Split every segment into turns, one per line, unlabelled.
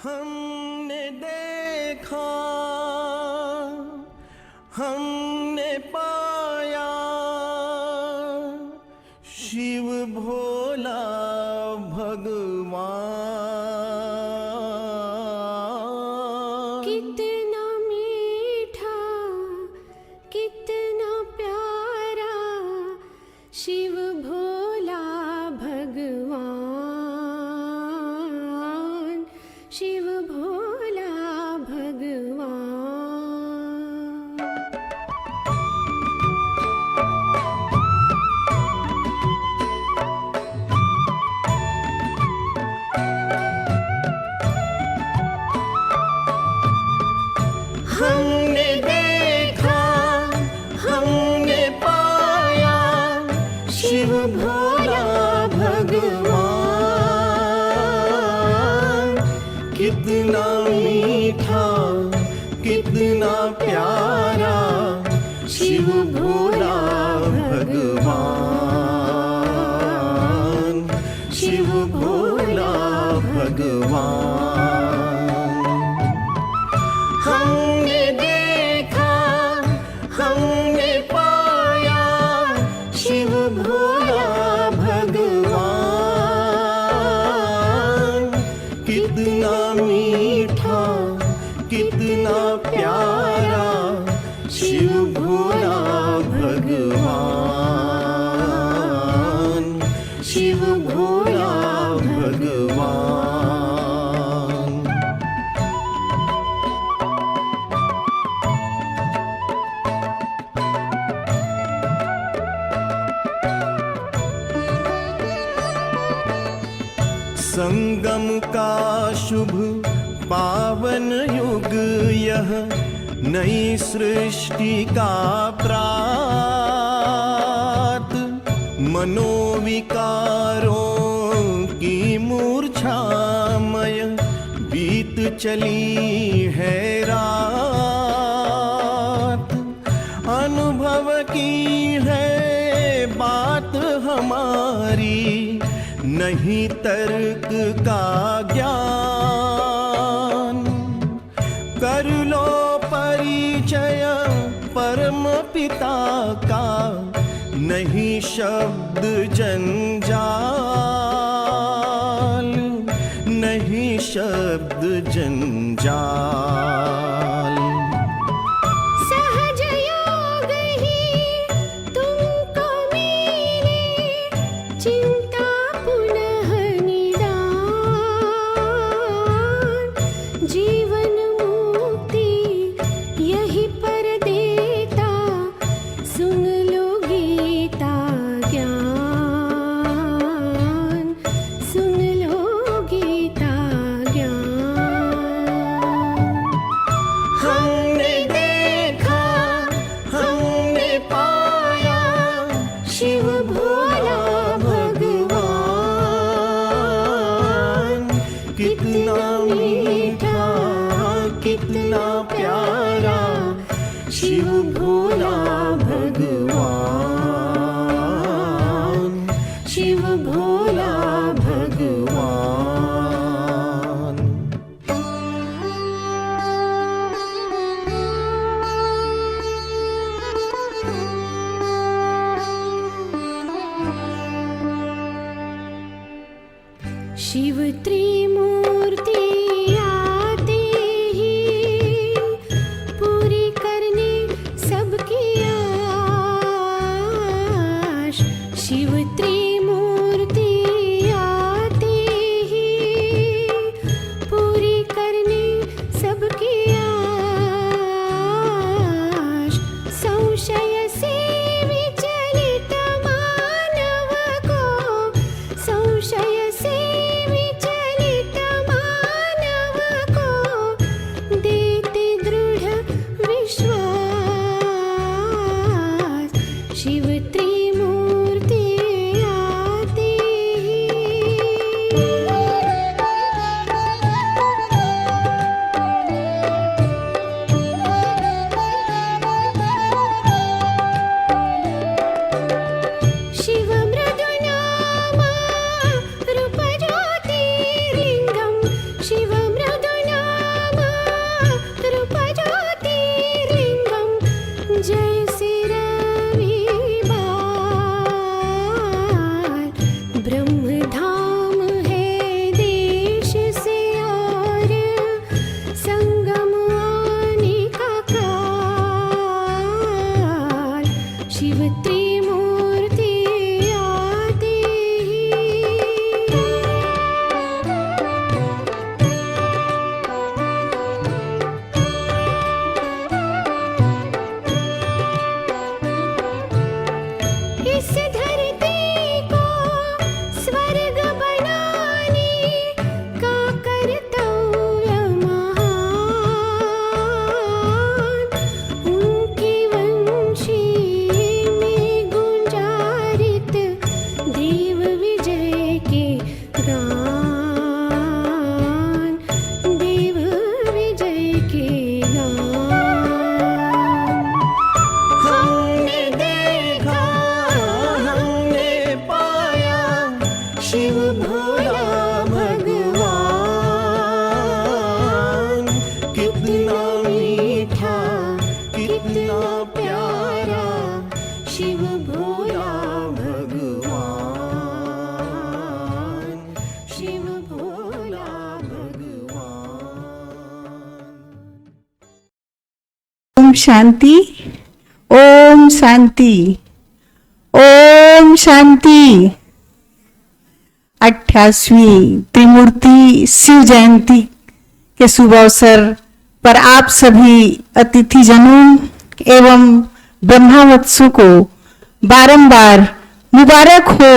हमने देखा, हमने पाया, शिव भोला भगवान।
कितना मीठा, कितना प्यारा, शिव भोला भगवान, शिव भोला भगवान।
हमने देखा, हमने पाया, शिव भोला भगवान। कितना मीठा, कितना प्यारा, शिव भोला भगवान, शिव भोला भगवान। हमने देखा, हमने पाया, शिव भोला भगवान। कितना मीठा, कितना प्यारा, शिव भोला भगवान, शिव भोला भगवान। संगम का शुभ पावन युग यह, नई सृष्टि का प्रात। मनोविकारों की मूर्छामय बीत चली है रात। अनुभव की है बात हमारी, नहीं तर्क का ज्ञान। कर लो परिचय परम पिता का, नहीं शब्द जंजाल, नहीं शब्द जंजाल।
सहज योग ही तुमको मिले, चिंता पुनः निदान। जीवन मुक्ति यही पर देता, सुन लो गीता ज्ञान, सुन लो गीता ज्ञान।
हमने देखा, हमने पाया, शिव भोला भगवान। कितना मीठा, कितना प्यारा, शिव भोला भगवान, शिव भोला भगवान।
शिव त्रिमूर्ति आते ही, पूरी करने सबकी आश। शिव त्रिमूर्ति आते ही, पूरी करने सबकी आश। संशय से विचलित मानव को, संशय से विचलित मानव
ओम शांति, ओम शांति, ओम शांति। 28वीं त्रिमूर्ति शिव जयंती के शुभ अवसर पर आप सभी अतिथिजनों एवं ब्रह्मावत्सों को बारंबार मुबारक हो,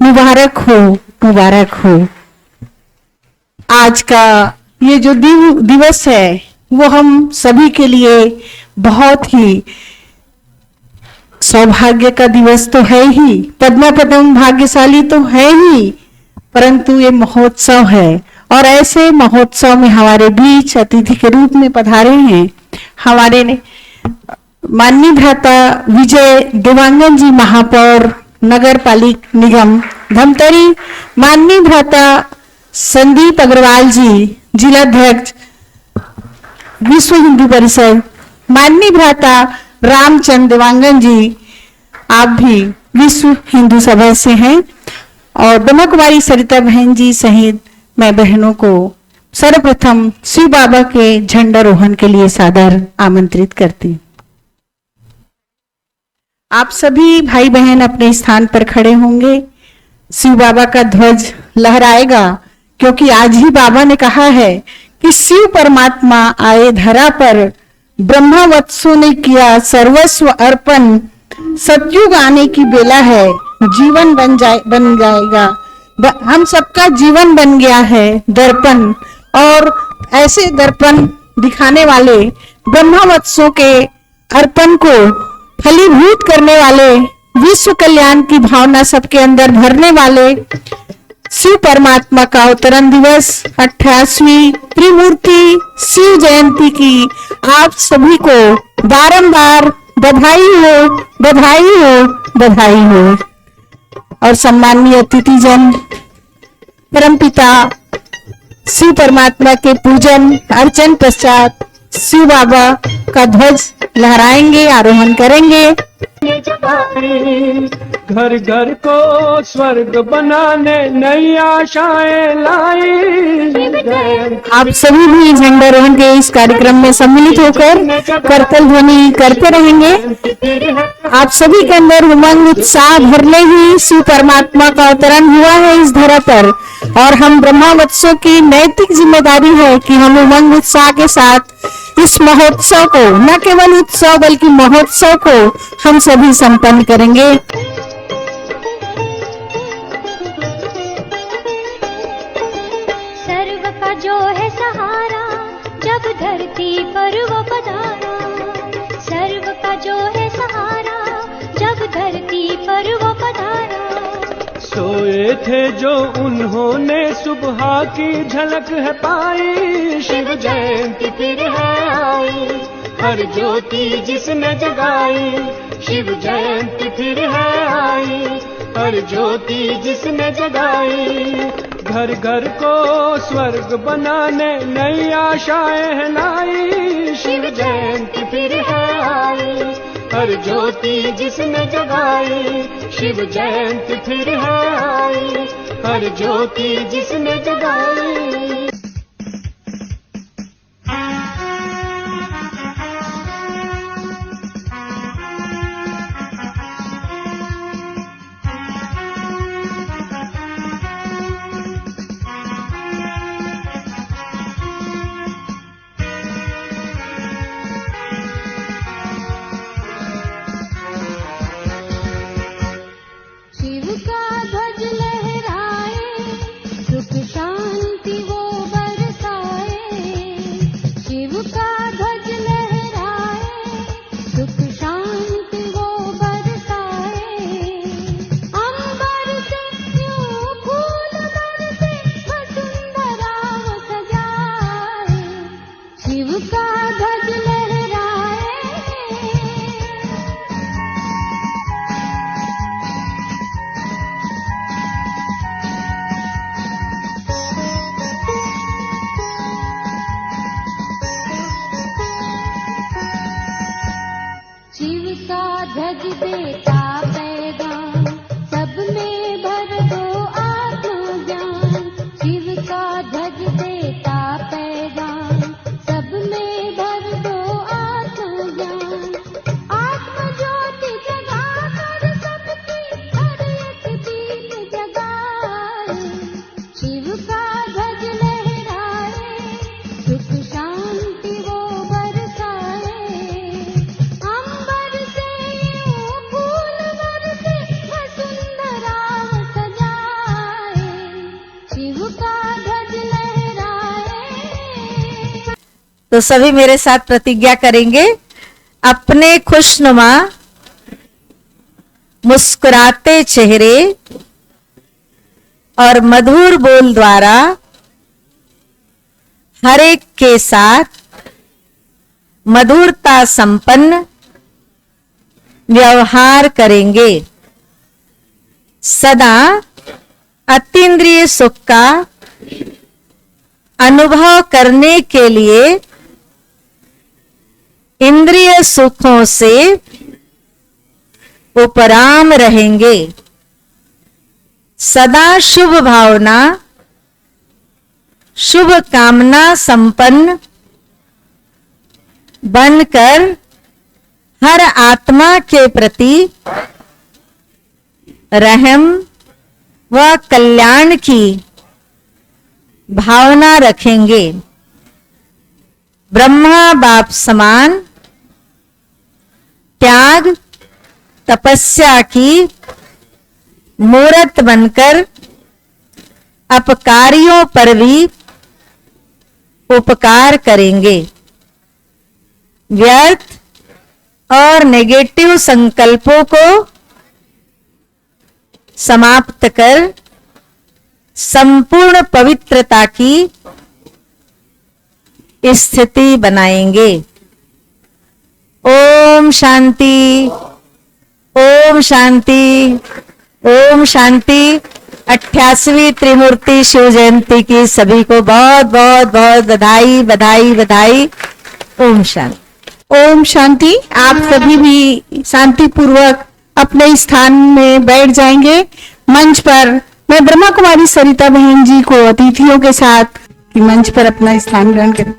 मुबारक हो, मुबारक हो। आज का ये जो दिवस है वो हम सभी के लिए बहुत ही सौभाग्य का दिवस तो है ही, पद्म भाग्यशाली तो है ही, परंतु ये महोत्सव है और ऐसे महोत्सव में हमारे बीच अतिथि के रूप में पधारे हैं हमारे माननीय भ्राता विजय देवांगन जी महापौर नगर पालिक निगम धमतरी, माननीय भ्राता संदीप अग्रवाल जी जिलाध्यक्ष विश्व हिंदू परिषद, माननीय भ्राता रामचंद्र देवांगन जी आप भी विश्व हिंदू सभा से हैं, और ब्रह्मा कुमारी सरिता बहन जी सहित मैं बहनों को सर्वप्रथम शिव बाबा के झंडारोहण के लिए सादर आमंत्रित करती हूं। आप सभी भाई बहन अपने स्थान पर खड़े होंगे। शिव बाबा का ध्वज लहराएगा, क्योंकि आज ही बाबा ने कहा है कि शिव परमात्मा आए धरा पर, ब्रह्मावत्सों ने किया सर्वस्व अर्पण, सतयुग आने की बेला है, जीवन बन जाएगा, हम सबका जीवन बन गया है दर्पण, और ऐसे दर्पण दिखाने वाले ब्रह्मावत्सों के अर्पण को फलीभूत करने वाले, विश्व कल्याण की भावना सबके अंदर भरने वाले शिव परमात्मा का अवतरण दिवस 28वीं त्रिमूर्ति शिव जयंती की आप सभी को बारंबार बधाई हो, बधाई हो, बधाई हो। और सम्माननीय अतिथिजन परमपिता शिव परमात्मा के पूजन अर्चन पश्चात शिव बाबा का ध्वज लहराएंगे, आरोहण करेंगे।
घर घर को स्वर्ग बनाने नई आशाएं लाई।
आप सभी भी झंडारोहण के इस कार्यक्रम में सम्मिलित होकर करतल ध्वनि करते रहेंगे। आप सभी के अंदर उमंग उत्साह भरने ही शिव परमात्मा का अवतरण हुआ है इस धरा पर, और हम ब्रह्मावत्सों की नैतिक जिम्मेदारी है कि हम उमंग उत्साह के साथ इस महोत्सव को, न केवल उत्सव बल्कि महोत्सव को हम सभी संपन्न करेंगे।
सर्व का जो है सहारा, जब धरती पर वो पधारा, सर्व का जो है सहारा, जब धरती पर वो पधारा।
सोए थे जो उन्होंने सुबह की झलक है पाई, शिव जयंती फिर है आई, हर ज्योति जिसने जगाई, शिव जयंती फिर है आई, हर ज्योति जिसने जगाई। घर घर को स्वर्ग बनाने नई आशाएं लाई, शिव जयंती फिर है आई, हर ज्योति जिसने जगाई, शिव जयंती फिर है आई, हर ज्योति जिसने जगाई।
शिव का ध्वज लहराए, सुख शांति वो
तो सभी मेरे साथ प्रतिज्ञा करेंगे, अपने खुशनुमा मुस्कुराते चेहरे और मधुर बोल द्वारा हर एक के साथ मधुरता संपन्न व्यवहार करेंगे। सदा अतीन्द्रिय सुख का अनुभव करने के लिए इंद्रिय सुखों से उपराम रहेंगे। सदा शुभ भावना, शुभ कामना संपन्न बनकर हर आत्मा के प्रति रहम व कल्याण की भावना रखेंगे। ब्रह्मा बाप समान त्याग तपस्या की मूरत बनकर अपकारियों पर भी उपकार करेंगे। व्यर्थ और नेगेटिव संकल्पों को समाप्त कर संपूर्ण पवित्रता की स्थिति बनाएंगे। ओम शांति, ओम शांति, ओम शांति। 88वीं त्रिमूर्ति शिव जयंती की सभी को बहुत बहुत बहुत बधाई बधाई बधाई। ओम शांति।
ओम शांति। आप सभी भी शांति पूर्वक अपने स्थान में बैठ जाएंगे। मंच पर मैं ब्रह्मा कुमारी सरिता बहन जी को अतिथियों के साथ कि मंच पर अपना स्थान ग्रहण करें।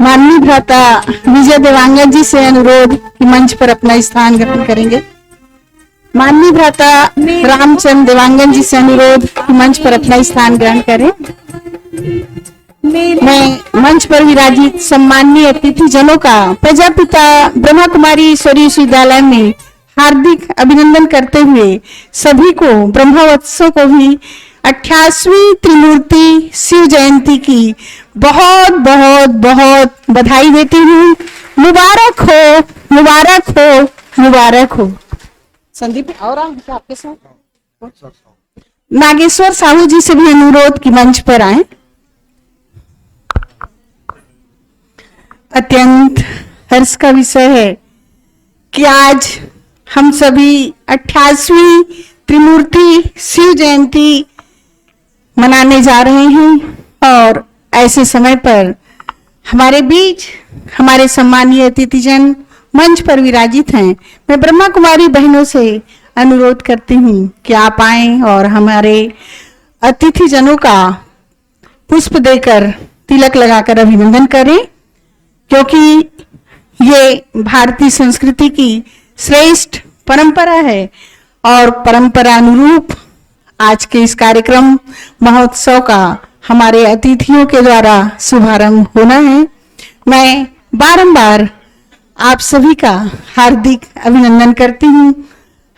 माननीय भ्राता विजय देवांगन जी से अनुरोध कि मंच पर अपना स्थान ग्रहण करेंगे। माननीय भ्राता रामचंद्र देवांगन जी से अनुरोध कि मंच पर अपना स्थान ग्रहण करें। मैं मंच पर विराजित सम्माननीय अतिथि जनों का प्रजापिता ब्रह्मा कुमारी ईश्वरीय विश्वविद्यालय में हार्दिक अभिनंदन करते हुए सभी को ब्रह्मोत्सव को भी 88वीं त्रिमूर्ति शिव जयंती की बहुत बहुत बहुत बधाई देती हूँ। मुबारक हो, मुबारक हो, मुबारक हो। संदीप और आपके साथ नागेश्वर साहू जी से भी अनुरोध कि मंच पर आए। अत्यंत हर्ष का विषय है कि आज हम सभी 88वीं त्रिमूर्ति शिव जयंती मनाने जा रहे हैं और ऐसे समय पर हमारे बीच हमारे सम्मानीय अतिथिजन मंच पर विराजित हैं। मैं ब्रह्मा कुमारी बहनों से अनुरोध करती हूँ कि आप आए और हमारे अतिथिजनों का पुष्प देकर तिलक लगाकर अभिनंदन करें, क्योंकि ये भारतीय संस्कृति की श्रेष्ठ परंपरा है और परंपरा अनुरूप आज के इस कार्यक्रम महोत्सव का हमारे अतिथियों के द्वारा शुभारंभ होना है। मैं बारंबार आप सभी का हार्दिक अभिनंदन करती हूँ।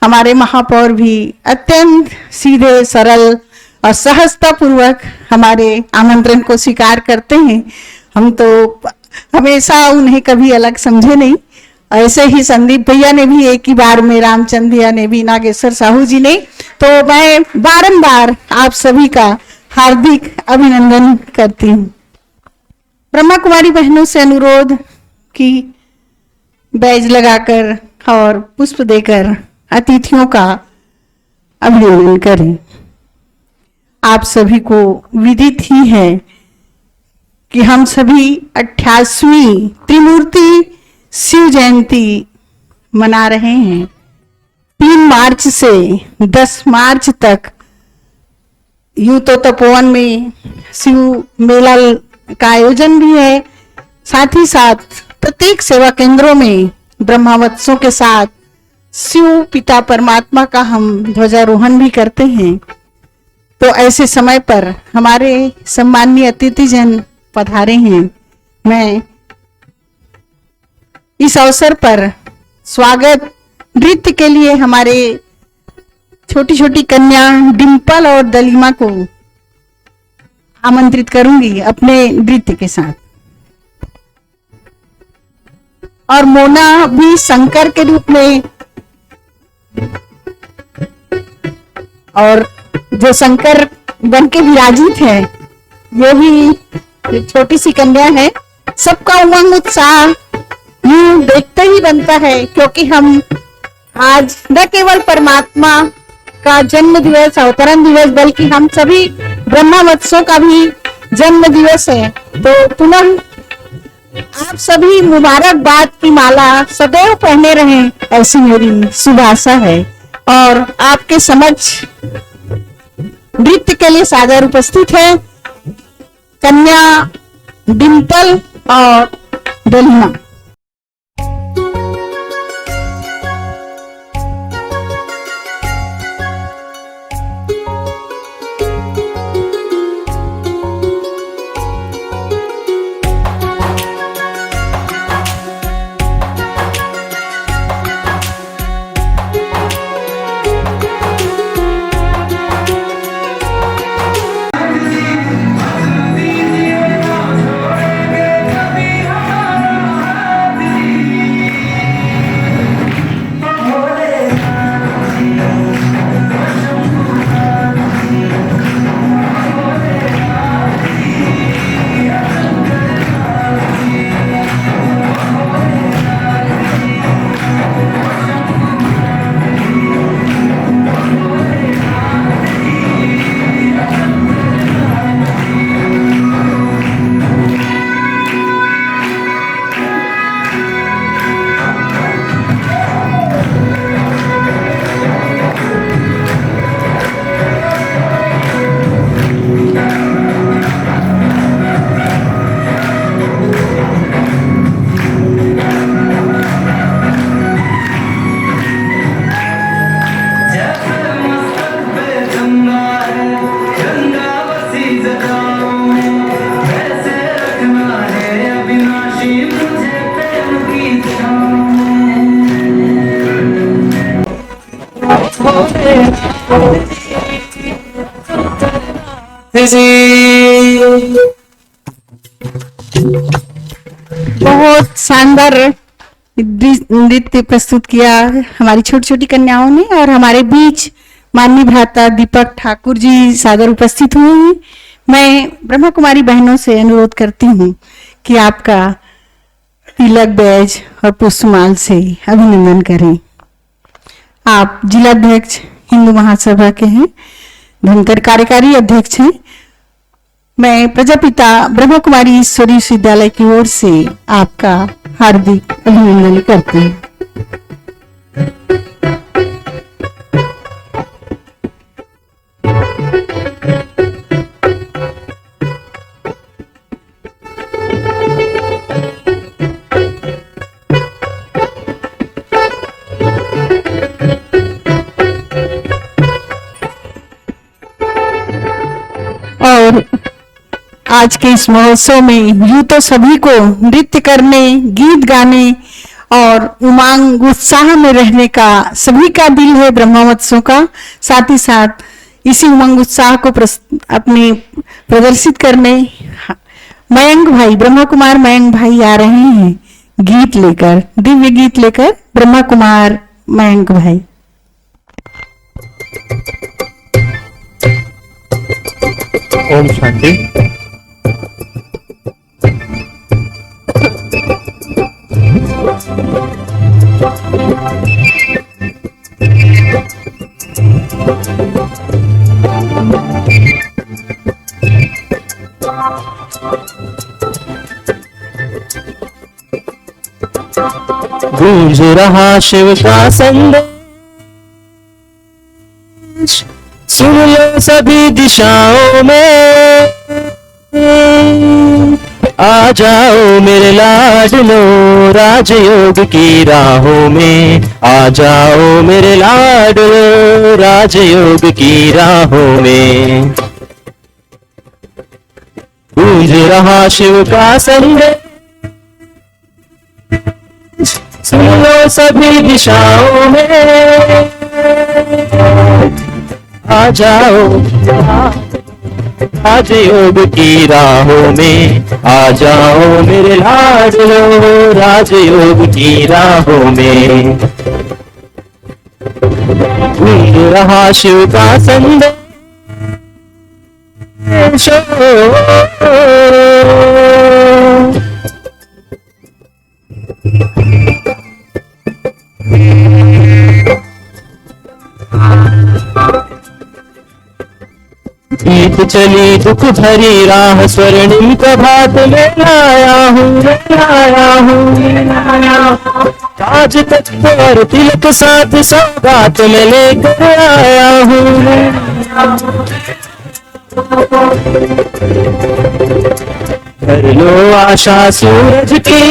हमारे महापौर भी अत्यंत सीधे सरल और सहजता पूर्वक हमारे आमंत्रण को स्वीकार करते हैं। हम तो हमेशा उन्हें कभी अलग समझे नहीं। ऐसे ही संदीप भैया ने भी एक ही बार में, रामचंद्र भैया ने भी, नागेश्वर साहू जी ने, तो मैं बारंबार आप सभी का हार्दिक अभिनंदन करती हूँ। ब्रह्मा कुमारी बहनों से अनुरोध कि बैज लगाकर और पुष्प देकर अतिथियों का अभिनंदन करें। आप सभी को विदित ही है कि हम सभी 88वीं त्रिमूर्ति शिव जयंती मना रहे हैं। 3 मार्च से 10 मार्च तक यूं तो तपोवन में शिव मेला का आयोजन भी है, साथ ही साथ प्रत्येक सेवा केंद्रों में ब्रह्मोत्सव के साथ शिव पिता परमात्मा का हम ध्वजारोहण भी करते हैं। तो ऐसे समय पर हमारे सम्माननीय अतिथिजन पधारे हैं। मैं इस अवसर पर स्वागत नृत्य के लिए हमारे छोटी छोटी कन्या डिंपल और दलीमा को आमंत्रित करूंगी अपने नृत्य के साथ। और मोना भी शंकर के रूप में, और जो शंकर बन के विराजित है, ये भी छोटी सी कन्या है। सबका उमंग उत्साह यूं देखते ही बनता है, क्योंकि हम आज न केवल परमात्मा का जन्म दिवस, अवतरण दिवस, बल्कि हम सभी ब्रह्मवत्सों का भी जन्म दिवस है। तो पुनः आप सभी मुबारकबाद की माला सदैव पहने रहें, ऐसी मेरी शुभ आशा है। और आपके समक्ष नृत्य के लिए सादर उपस्थित है कन्या डिम्पल और डलिमा। बहुत शानदार नृत्य प्रस्तुत किया हमारी छोटी छोटी कन्याओं ने। और हमारे बीच माननीय भ्राता दीपक ठाकुर जी सादर उपस्थित हुए हैं। मैं ब्रह्मा कुमारी बहनों से अनुरोध करती हूँ कि आपका तिलक बैज और पुष्पमाल से अभिनंदन करें। आप जिलाध्यक्ष हिंदू महासभा के हैं, धनकर कार्यकारी अध्यक्ष हैं। मैं प्रजापिता ब्रह्मा कुमारी ईश्वरी विश्वविद्यालय की ओर से आपका हार्दिक अभिनंदन करती हूँ। और आज के इस महोत्सव में यूं तो सभी को नृत्य करने, गीत गाने और उमंग उत्साह में रहने का सभी का दिल है ब्रह्मवत्सों का। साथ ही साथ इसी उमंग उत्साह को अपने प्रदर्शित करने मयंक भाई, ब्रह्मा कुमार मयंक भाई आ रहे हैं गीत लेकर, दिव्य गीत लेकर। ब्रह्मा कुमार मयंक भाई।
ओम शांति। गूंज रहा शिव का संदेश, सुन लो सभी दिशाओं में, आ जाओ मेरे लाडलो राजयोग की राहों में, आ जाओ मेरे लाडलो राजयोग की राहों में। गूंज रहा शिव का संदेश, सुन लो सभी दिशाओं में, आ जाओ राजयोग की राहों में आ जाओ मेरे लाडलो, राजयोग की राहों में। गूंज रहा शिव का संदेश, बीत चली दुख भरी राह, स्वर्णिम प्रभात में लाया हूँ, ताज तख्त और तिलक साथ सौगात में लेकर आया हूँ। कर लो आशा सूरज की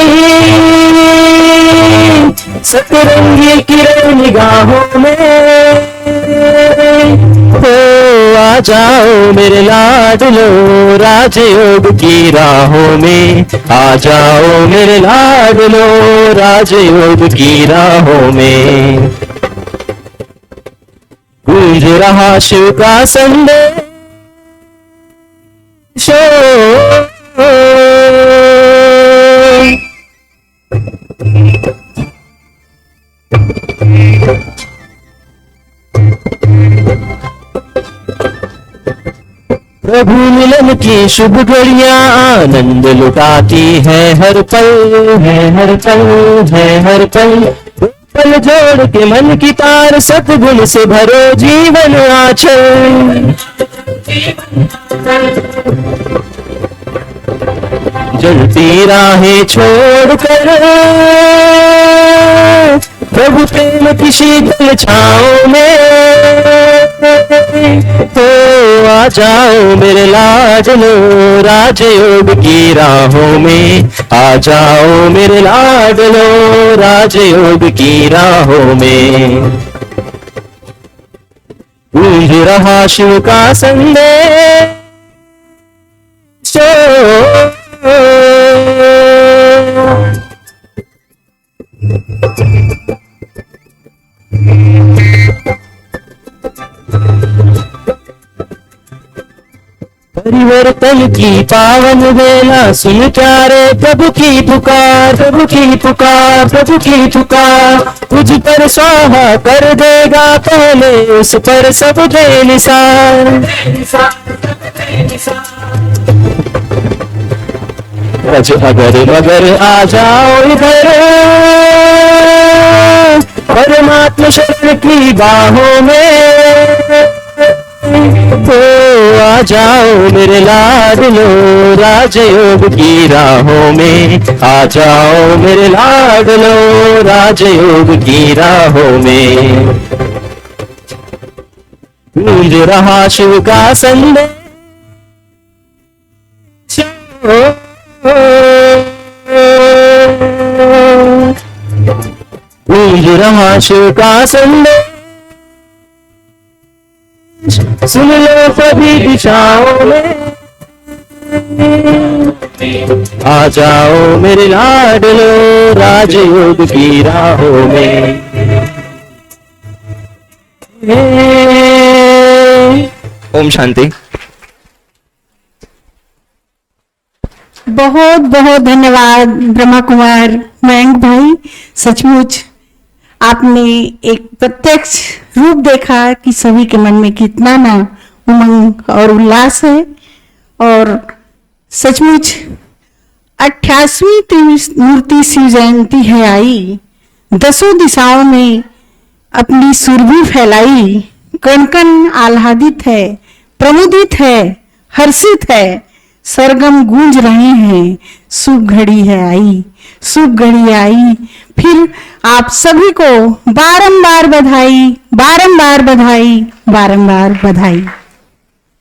सतरंगी किरण निगाहों में, हो आ जाओ मेरे लाडलो, राजयोग की राहों में आ जाओ मेरे लाडलो, राजयोग की राहों में। गूंज रहा शिव का संदेश, प्रभु मिलन की शुभ घड़ियां आनंद लुटाती है हर पल, हर पल। पल जोड़ के मन की तार सतगुण से भरो जीवन आंचल, जलती राहें छोड़कर प्रभु प्रेम की शीतल छाँव में, तो आ जाओ मेरे लाडलो, राजयोग की राहों में आ जाओ मेरे लाडलो, राजयोग की राहों में। गूंज रहा शिव का संदेश, परिवर्तन की पावन वेला, सुन प्यारे प्रभु की पुकार, प्रभु की पुकार, प्रभु की पुकार। तुझ पर स्वाहा कर देगा पहले, उस पर सब बेनिसार। अगर मगर आ जाओ इधर, परमात्मा शरण की बाहों में, तो आ जाओ मेरे लाडलो, राजयोग की राहों में आ जाओ मेरे लाडलो, राजयोग की राहों में। गूंज रहा शिव का संदेश, गूंज रहा शिव का संदेश, सुन लो सभी दिशाओं में, आ जाओ मेरे लाडलो, राजयोग की राहों में। ओम शांति।
बहुत बहुत धन्यवाद ब्रह्मा कुमार मयंक भाई। सचमुच आपने एक प्रत्यक्ष रूप देखा कि सभी के मन में कितना ना उमंग और उल्लास है। और सचमुच 88वीं त्रिमूर्ति शिव जयंती है आई, दसों दिशाओं में अपनी सुरभि फैलाई, कण कण आह्लादित है, प्रमुदित है, हर्षित है, सरगम गूंज रहे हैं। शुभ घड़ी है आई, शुभ घड़ी आई। फिर आप सभी को बारंबार बधाई, बारंबार बधाई, बारंबार बधाई।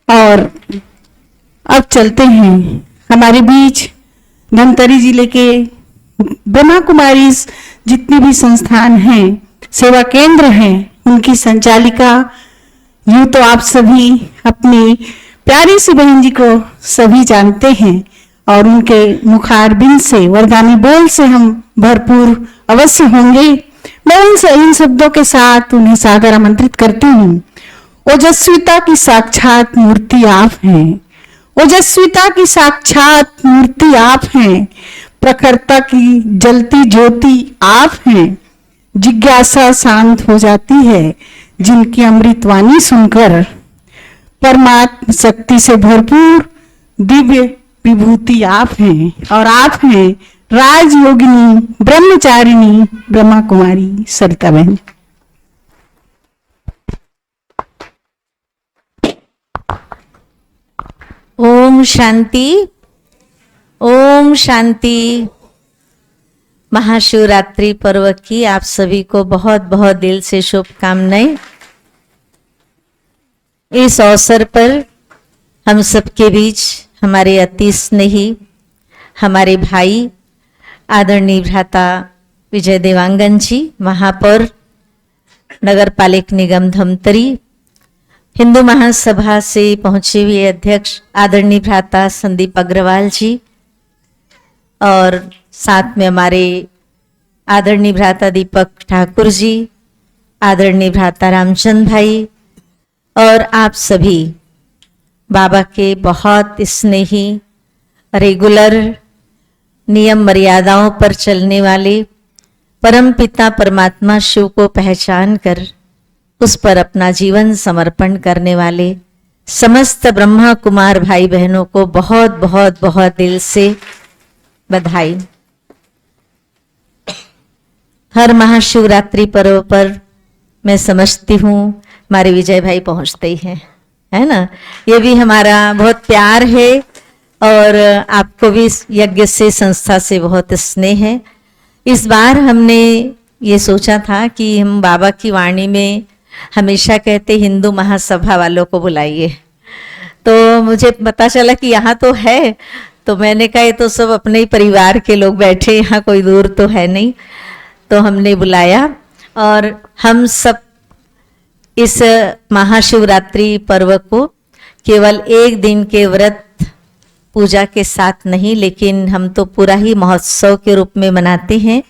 और अब चलते हैं हमारे बीच धमतरी जिले के ब्रह्मा कुमारी जितने भी संस्थान हैं, सेवा केंद्र हैं, उनकी संचालिका। यूं तो आप सभी अपनी प्यारी सी बहन जी को सभी जानते हैं और उनके मुखारबिंद से, वरदानी बोल से हम भरपूर अवश्य होंगे। मैं इन शब्दों के साथ उन्हें सादर आमंत्रित करती हूँ। ओजस्विता की साक्षात मूर्ति आप हैं, ओजस्विता की साक्षात मूर्ति आप हैं, प्रखरता की जलती ज्योति आप हैं। जिज्ञासा शांत हो जाती है जिनकी अमृतवाणी सुनकर। परमात्म शक्ति से भरपूर दिव्य विभूति आप हैं और आप हैं राजयोगिनी ब्रह्मचारिणी ब्रह्मा कुमारी सरिता बहन।
ओम शांति, ओम शांति। महाशिवरात्रि पर्व की आप सभी को बहुत बहुत दिल से शुभकामनाएं। इस अवसर पर हम सबके बीच हमारे अति स्नेही हमारे भाई आदरणीय भ्राता विजय देवांगन जी, महापौर नगर पालिक निगम धमतरी, हिंदू महासभा से पहुंचे हुए अध्यक्ष आदरणीय भ्राता संदीप अग्रवाल जी, और साथ में हमारे आदरणीय भ्राता दीपक ठाकुर जी, आदरणीय भ्राता रामचंद भाई, और आप सभी बाबा के बहुत स्नेही, रेगुलर, नियम मर्यादाओं पर चलने वाले, परम पिता परमात्मा शिव को पहचान कर उस पर अपना जीवन समर्पण करने वाले समस्त ब्रह्मा कुमार भाई बहनों को बहुत बहुत बहुत दिल से बधाई। हर महाशिवरात्रि पर्व पर मैं समझती हूँ हमारे विजय भाई पहुँचते ही हैं, है ना। ये भी हमारा बहुत प्यार है और आपको भी यज्ञ से, संस्था से बहुत स्नेह है। इस बार हमने ये सोचा था कि हम बाबा की वाणी में हमेशा कहते हिंदू महासभा वालों को बुलाइए, तो मुझे पता चला कि यहाँ तो है, तो मैंने कहा ये तो सब अपने ही परिवार के लोग बैठे, यहाँ कोई दूर तो है नहीं, तो हमने बुलाया। और हम सब इस महाशिवरात्रि पर्व को केवल एक दिन के व्रत पूजा के साथ नहीं, लेकिन हम तो पूरा ही महोत्सव के रूप में मनाते हैं।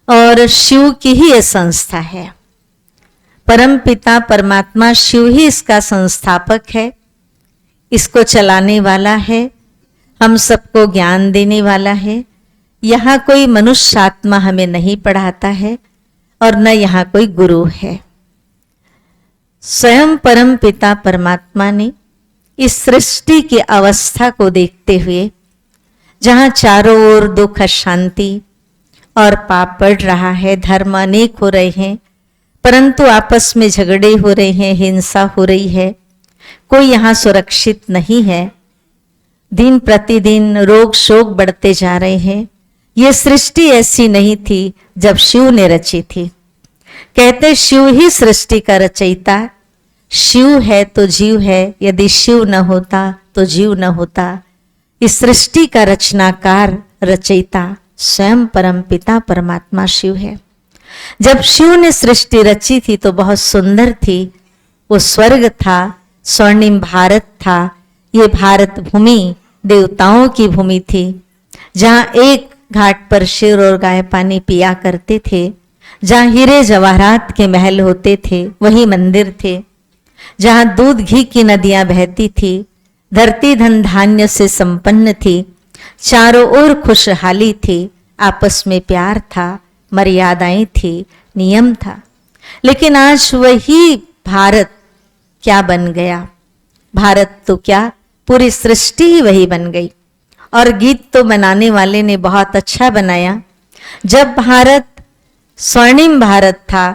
और शिव की ही ये संस्था है, परम पिता परमात्मा शिव ही इसका संस्थापक है, इसको चलाने वाला है, हम सबको ज्ञान देने वाला है। यहाँ कोई मनुष्य आत्मा हमें नहीं पढ़ाता है और न यहाँ कोई गुरु है। स्वयं परम पिता परमात्मा ने इस सृष्टि की अवस्था को देखते हुए, जहाँ चारों ओर दुख, अशांति और पाप बढ़ रहा है, धर्म अनेक हो रहे हैं, परंतु आपस में झगड़े हो रहे हैं, हिंसा हो रही है, कोई यहाँ सुरक्षित नहीं है, दिन प्रतिदिन रोग शोक बढ़ते जा रहे हैं। ये सृष्टि ऐसी नहीं थी जब शिव ने रची थी। कहते शिव ही सृष्टि का रचयिता, शिव है तो जीव है, यदि शिव न होता तो जीव न होता। इस सृष्टि का रचनाकार, रचयिता स्वयं परम पिता परमात्मा शिव है। जब शिव ने सृष्टि रची थी तो बहुत सुंदर थी, वो स्वर्ग था, स्वर्णिम भारत था। ये भारत भूमि देवताओं की भूमि थी, जहाँ एक घाट पर शेर और गाय पानी पिया करते थे, जहाँ हीरे जवाहरात के महल होते थे वही मंदिर थे, जहाँ दूध घी की नदियां बहती थी, धरती धन धान्य से संपन्न थी, चारों ओर खुशहाली थी, आपस में प्यार था, मर्यादाएं थी, नियम था। लेकिन आज वही भारत क्या बन गया? भारत तो क्या, पूरी सृष्टि ही वही बन गई। और गीत तो बनाने वाले ने बहुत अच्छा बनाया। जब भारत स्वर्णिम भारत था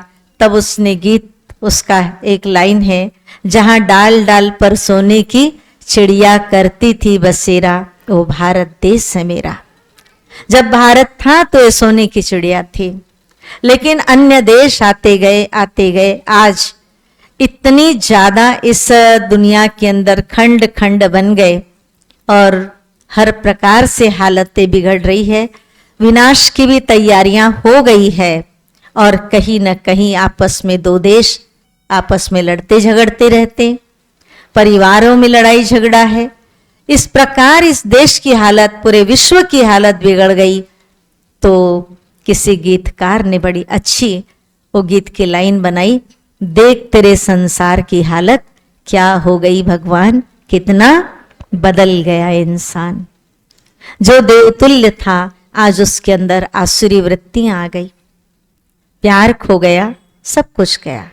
तब उसने गीत, उसका एक लाइन है, जहां डाल डाल पर सोने की चिड़िया करती थी बसेरा, वो भारत देश है मेरा। जब भारत था तो ये सोने की चिड़िया थी, लेकिन अन्य देश आते गए आज इतनी ज्यादा इस दुनिया के अंदर खंड खंड बन गए और हर प्रकार से हालतें बिगड़ रही है, विनाश की भी तैयारियां हो गई है। और कहीं न कहीं आपस में दो देश आपस में लड़ते झगड़ते रहते, परिवारों में लड़ाई झगड़ा है। इस प्रकार इस देश की हालत, पूरे विश्व की हालत बिगड़ गई। तो किसी गीतकार ने बड़ी अच्छी वो गीत की लाइन बनाई, देख तेरे संसार की हालत क्या हो गई भगवान, कितना बदल गया इंसान। जो देवतुल्य था आज उसके अंदर आसुरी वृत्तियां आ गई, प्यार खो गया, सब कुछ गया।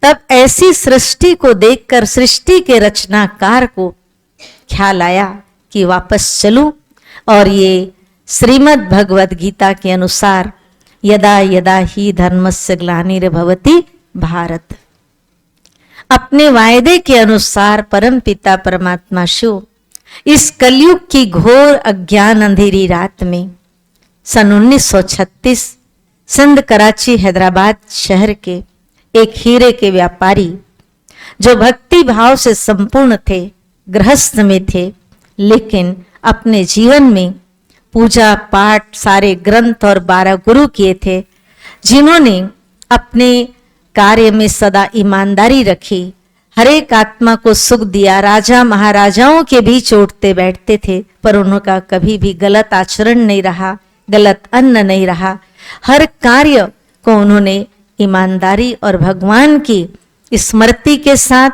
तब ऐसी सृष्टि को देखकर सृष्टि के रचनाकार को ख्याल आया कि वापस चलूं और ये श्रीमद् भगवद गीता के अनुसार यदा यदा ही धर्मस्य ग्लानिर्भवति भारत, अपने वायदे के अनुसार परम पिता परमात्मा शिव इस कलयुग की घोर अज्ञान अंधेरी रात में सन 1936 सिंध कराची हैदराबाद शहर के एक हीरे के व्यापारी जो भक्ति भाव से संपूर्ण थे, गृहस्थ में थे, लेकिन अपने जीवन में पूजा पाठ सारे ग्रंथ और 12 गुरु किए थे, जिन्होंने अपने कार्य में सदा ईमानदारी रखी, हर एक आत्मा को सुख दिया, राजा महाराजाओं के बीच उठते बैठते थे, पर उनका कभी भी गलत आचरण नहीं रहा, गलत अन्न नहीं रहा। हर कार्य को उन्होंने ईमानदारी और भगवान की स्मृति के साथ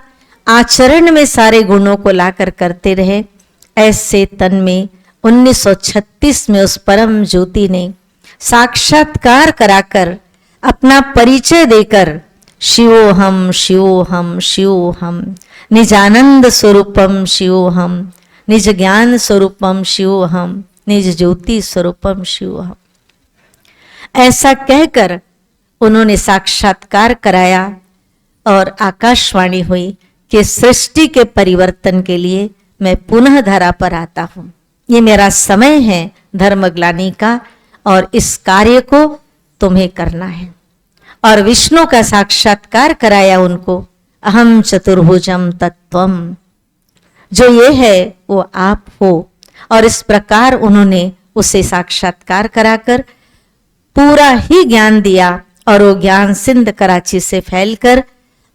आचरण में सारे गुणों को लाकर करते रहे। ऐसे तन में 1936 में उस परम ज्योति ने साक्षात्कार कराकर अपना परिचय देकर शिवोहम शिवोहम शिवोहम निजानंद स्वरूपम शिवोहम निज ज्ञान स्वरूपम शिवोहम निज ज्योति स्वरूपम शिवोहम, ऐसा कहकर उन्होंने साक्षात्कार कराया और आकाशवाणी हुई कि सृष्टि के परिवर्तन के लिए मैं पुनः धरा पर आता हूं, ये मेरा समय है धर्मग्लानि का और इस कार्य को तुम्हें करना है। और विष्णु का साक्षात्कार कराया उनको, अहम चतुर्भुजम तत्वम, जो ये है वो आप हो। और इस प्रकार उन्होंने उसे साक्षात्कार कराकर पूरा ही ज्ञान दिया और वो ज्ञान सिंध कराची से फैलकर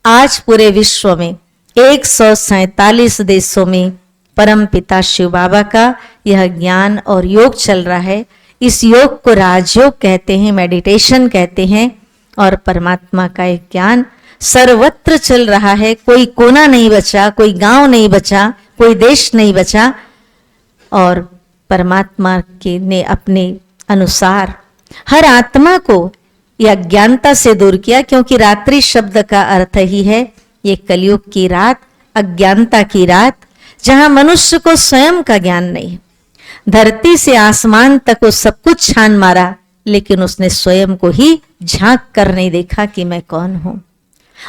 आज पूरे विश्व में 147 देशों में परम पिता शिव बाबा का यह ज्ञान और योग चल रहा है। इस योग को राजयोग कहते हैं, मेडिटेशन कहते हैं, और परमात्मा का एक ज्ञान सर्वत्र चल रहा है। कोई कोना नहीं बचा, कोई गांव नहीं बचा, कोई देश नहीं बचा, और परमात्मा के ने अपने अनुसार हर आत्मा को यह अज्ञानता से दूर किया, क्योंकि रात्रि शब्द का अर्थ ही है ये कलयुग की रात, अज्ञानता की रात, जहां मनुष्य को स्वयं का ज्ञान नहीं है। धरती से आसमान तक वो सब कुछ छान मारा, लेकिन उसने स्वयं को ही झांक कर नहीं देखा कि मैं कौन हूं।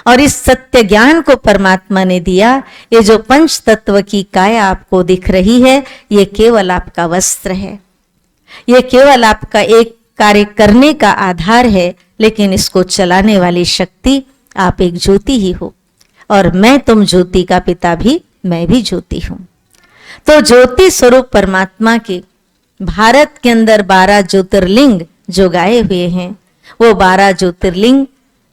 और इस सत्य ज्ञान को परमात्मा ने दिया। ये जो पंच तत्व की काया आपको दिख रही है, ये केवल आपका वस्त्र है, ये केवल आपका एक कार्य करने का आधार है, लेकिन इसको चलाने वाली शक्ति आप एक ज्योति ही हो। और मैं तुम ज्योति का पिता भी, मैं भी ज्योति हूं। तो ज्योति स्वरूप परमात्मा के भारत के अंदर 12 ज्योतिर्लिंग जो गाए हुए हैं, वो 12 ज्योतिर्लिंग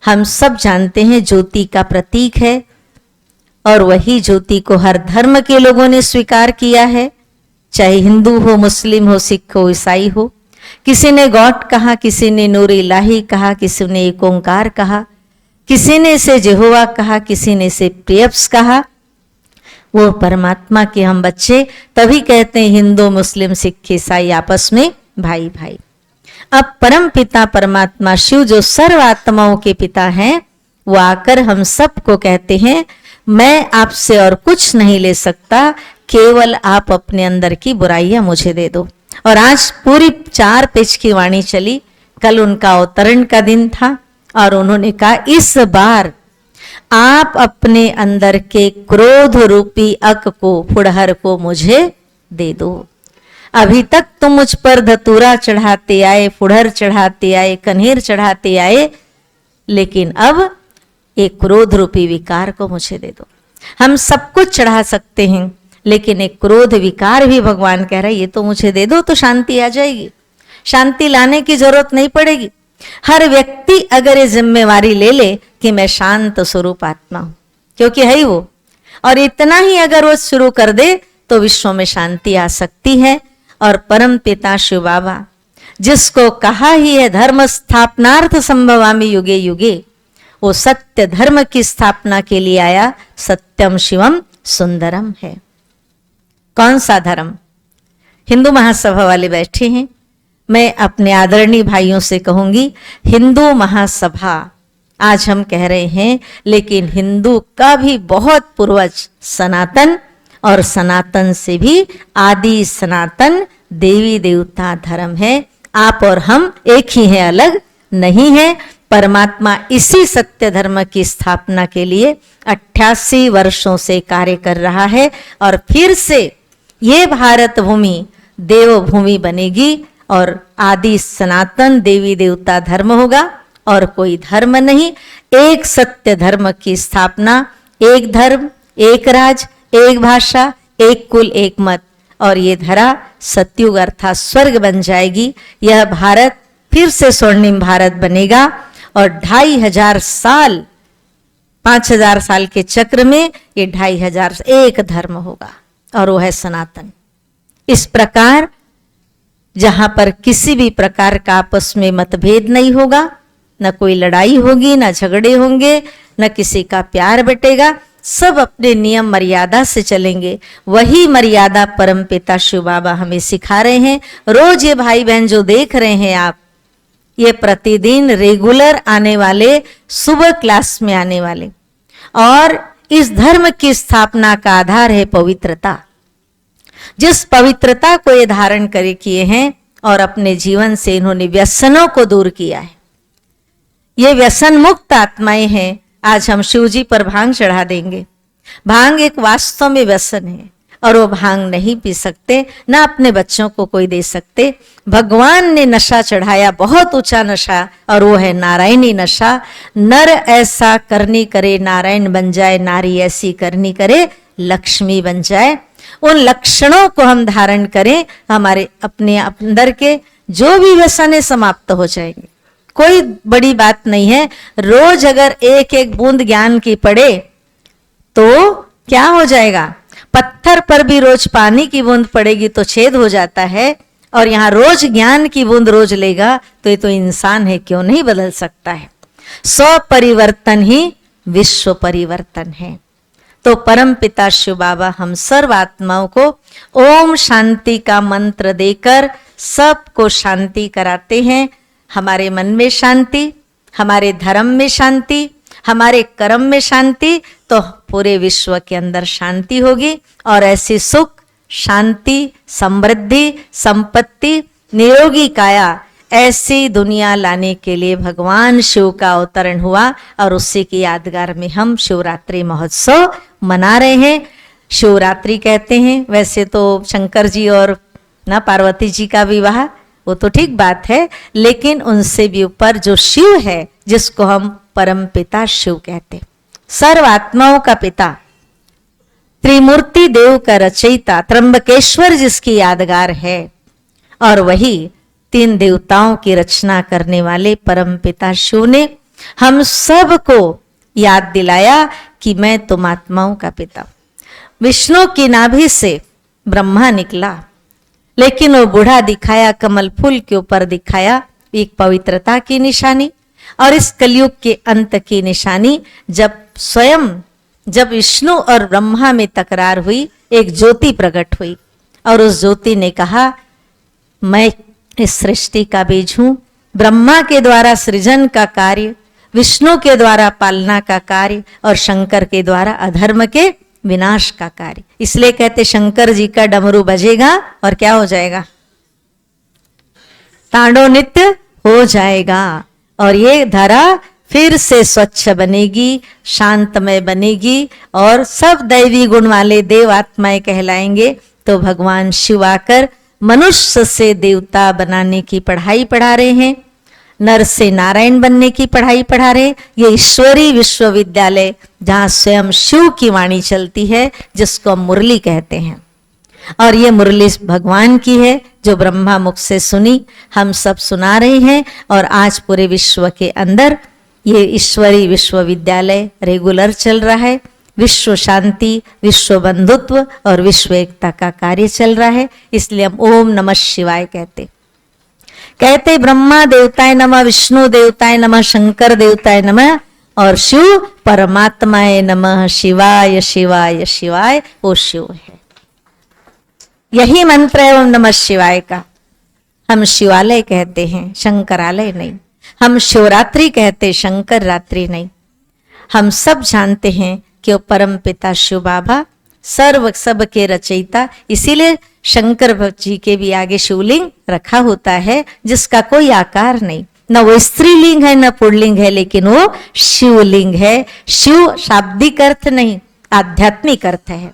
हम सब जानते हैं ज्योति का प्रतीक है। और वही ज्योति को हर धर्म के लोगों ने स्वीकार किया है, चाहे हिंदू हो, मुस्लिम हो, सिख हो, ईसाई हो। किसी ने गॉड कहा, किसी ने नूर इलाही कहा, किसी ने एक ओंकार कहा, किसी ने इसे जेहोवा कहा, किसी ने इसे प्रियप्स कहा। वो परमात्मा के हम बच्चे तभी कहते हैं हिंदू मुस्लिम सिख ईसाई आपस में भाई भाई। अब परम पिता परमात्मा शिव जो सर्व आत्माओं के पिता हैं, वो आकर हम सबको कहते हैं मैं आपसे और कुछ नहीं ले सकता, केवल आप अपने अंदर की बुराइयां मुझे दे दो। और आज पूरी 4 पेज की वाणी चली। कल उनका अवतरण का दिन था और उन्होंने कहा इस बार आप अपने अंदर के क्रोध रूपी अक को, फुड़हर को मुझे दे दो। अभी तक तुम मुझ पर धतूरा चढ़ाते आए, फुड़हर चढ़ाते आए, कन्हेर चढ़ाते आए, लेकिन अब एक क्रोध रूपी विकार को मुझे दे दो। हम सब कुछ चढ़ा सकते हैं, लेकिन एक क्रोध विकार भी भगवान कह रहा है ये तो मुझे दे दो, तो शांति आ जाएगी। शांति लाने की जरूरत नहीं पड़ेगी। हर व्यक्ति अगर ये जिम्मेवारी ले ले कि मैं शांत स्वरूप आत्मा हूं, क्योंकि है ही वो, और इतना ही अगर वो शुरू कर दे तो विश्व में शांति आ सकती है। और परम पिता शिव बाबा जिसको कहा ही है धर्म स्थापनार्थ संभवामि युगे युगे, वो सत्य धर्म की स्थापना के लिए आया। सत्यम शिवम सुंदरम है। कौन सा धर्म? हिंदू महासभा वाले बैठे हैं, मैं अपने आदरणीय भाइयों से कहूंगी, हिंदू महासभा आज हम कह रहे हैं, लेकिन हिंदू का भी बहुत पूर्वज सनातन, और सनातन से भी आदि सनातन देवी देवता धर्म है। आप और हम एक ही हैं, अलग नहीं है। परमात्मा इसी सत्य धर्म की स्थापना के लिए 88 वर्षों से कार्य कर रहा है, और फिर से ये भारत भूमि देव भूमि बनेगी और आदि सनातन देवी देवता धर्म होगा, और कोई धर्म नहीं। एक सत्य धर्म की स्थापना, एक धर्म, एक राज, एक भाषा, एक कुल, एक मत, और ये धरा सतयुग अर्थात स्वर्ग बन जाएगी। यह भारत फिर से स्वर्णिम भारत बनेगा, और 2500 साल, 5000 साल के चक्र में ये 2500 एक धर्म होगा, और वो है सनातन। इस प्रकार जहां पर किसी भी प्रकार का आपस में मतभेद नहीं होगा, न कोई लड़ाई होगी, न झगड़े होंगे, न किसी का प्यार बटेगा, सब अपने नियम मर्यादा से चलेंगे। वही मर्यादा परमपिता शिव बाबा हमें सिखा रहे हैं। रोज ये भाई बहन जो देख रहे हैं आप, ये प्रतिदिन रेगुलर आने वाले, सुबह क्लास में आने वाले, और इस धर्म की स्थापना का आधार है पवित्रता। जिस पवित्रता को ये धारण करे किए हैं, और अपने जीवन से इन्होंने व्यसनों को दूर किया है। ये व्यसन मुक्त आत्माएं हैं। आज हम शिव जी पर भांग चढ़ा देंगे। भांग एक वास्तव में व्यसन है, और वो भांग नहीं पी सकते, ना अपने बच्चों को कोई दे सकते। भगवान ने नशा चढ़ाया, बहुत ऊंचा नशा, और वो है नारायणी नशा। नर ऐसा करनी करे नारायण बन जाए, नारी ऐसी करनी करे लक्ष्मी बन जाए। उन लक्षणों को हम धारण करें, हमारे अपने अंदर के जो भी व्यसन समाप्त हो जाएंगे। कोई बड़ी बात नहीं है। रोज अगर एक एक बूंद ज्ञान की पड़े तो क्या हो जाएगा? पत्थर पर भी रोज पानी की बूंद पड़ेगी तो छेद हो जाता है, और यहाँ रोज ज्ञान की बूंद रोज लेगा तो ये तो इंसान है, क्यों नहीं बदल सकता है। 100 परिवर्तन ही विश्व परिवर्तन है। तो परम पिता शिव बाबा हम सर्व आत्माओं को ओम शांति का मंत्र देकर सबको शांति कराते हैं। हमारे मन में शांति, हमारे धर्म में शांति, हमारे कर्म में शांति, तो पूरे विश्व के अंदर शांति होगी। और ऐसी सुख, शांति, समृद्धि, संपत्ति, निरोगी काया, ऐसी दुनिया लाने के लिए भगवान शिव का अवतरण हुआ, और उसी की यादगार में हम शिवरात्रि महोत्सव मना रहे हैं। शिवरात्रि कहते हैं, वैसे तो शंकर जी और ना पार्वती जी का विवाह, वो तो ठीक बात है, लेकिन उनसे भी ऊपर जो शिव है, जिसको हम परम पिता शिव कहते, सर्व आत्माओं का पिता, त्रिमूर्ति देव का रचयिता, त्र्यंबकेश्वर जिसकी यादगार है, और वही 3 देवताओं की रचना करने वाले परम पिता शिव ने हम सबको याद दिलाया कि मैं तुम आत्माओं का पिता। विष्णु की नाभि से ब्रह्मा निकला, लेकिन वो बूढ़ा दिखाया, कमल फूल के ऊपर दिखाया, एक पवित्रता की निशानी, और इस कलयुग के अंत की निशानी। जब विष्णु और ब्रह्मा में तकरार हुई, एक ज्योति प्रकट हुई, और उस ज्योति ने कहा, मैं इस सृष्टि का बीज हूं। ब्रह्मा के द्वारा सृजन का कार्य, विष्णु के द्वारा पालना का कार्य, और शंकर के द्वारा अधर्म के विनाश का कार्य। इसलिए कहते शंकर जी का डमरू बजेगा और क्या हो जाएगा? तांडव नित्य हो जाएगा, और ये धरा फिर से स्वच्छ बनेगी, शांतमय बनेगी, और सब दैवी गुण वाले देव आत्माएं कहलाएंगे। तो भगवान शिव आकर मनुष्य से देवता बनाने की पढ़ाई पढ़ा रहे हैं, नर से नारायण बनने की पढ़ाई पढ़ा रहे। ये ईश्वरी विश्वविद्यालय जहाँ स्वयं शिव की वाणी चलती है, जिसको हम मुरली कहते हैं, और ये मुरली भगवान की है जो ब्रह्मा मुख से सुनी, हम सब सुना रहे हैं। और आज पूरे विश्व के अंदर ये ईश्वरी विश्वविद्यालय रेगुलर चल रहा है। विश्व शांति, विश्व बंधुत्व और विश्व एकता का कार्य चल रहा है। इसलिए हम ओम नमः शिवाय कहते ब्रह्मा देवताय नमः, विष्णु देवताय नमः, शंकर देवताय नमः, और शिव परमात्माय नमः। शिवाय शिवाय शिवाय, वो शिव है। यही मंत्र है ओम नमः शिवाय का। हम शिवालय कहते हैं, शंकरालय नहीं। हम शिवरात्रि कहते, शंकर रात्रि नहीं। हम सब जानते हैं कि वो परम पिता शिव बाबा सर्व सब के रचयिता, इसीलिए शंकर जी के भी आगे शिवलिंग रखा होता है जिसका कोई आकार नहीं, न वो स्त्रीलिंग है न पुल्लिंग है, लेकिन वो शिवलिंग है। शिव शाब्दिक अर्थ नहीं, आध्यात्मिक अर्थ है।